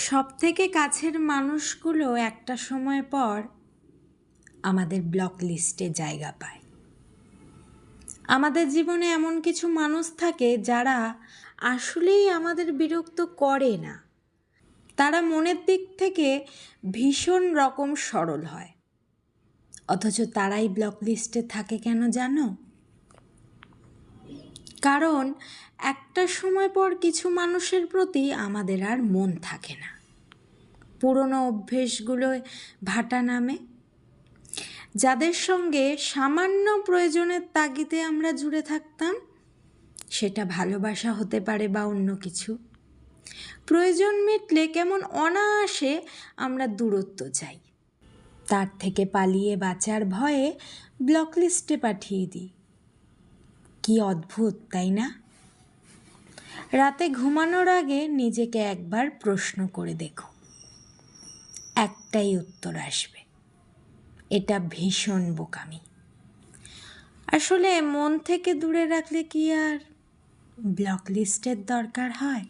সবথেকে কাছের মানুষগুলো একটা সময় পর আমাদের ব্লক লিস্টে জায়গা পায়। আমাদের জীবনে এমন কিছু মানুষ থাকে যারা আসলেই আমাদের বিরক্ত করে না। তারা মনের দিক থেকে ভীষণ রকম সরল হয়, অথচ তারাই ব্লক লিস্টে থাকে কেন জানো? কারণ একটা সময় পর কিছু মানুষের প্রতি আমাদের আর মন থাকে না। পুরনো অভ্যেসগুলো ভাটা নামে। যাদের সঙ্গে সামান্য প্রয়োজনের তাগিদে আমরা জুড়ে থাকতাম, সেটা ভালোবাসা হতে পারে বা অন্য কিছু, প্রয়োজন মিটলে কেমন অনায়াসে আমরা দূরত্ব চাই। তার থেকে পালিয়ে বাঁচার ভয়ে ব্লক লিস্টে পাঠিয়ে দিই। কি অদ্ভুত, তাই না? রাতে ঘুমানোর আগে নিজেকে একবার প্রশ্ন করে দেখো, একটাই উত্তর আসবে, এটা ভীষণ বোকামি। আসলে মন থেকে দূরে রাখলে কি আর ব্লক লিস্টের দরকার হয়?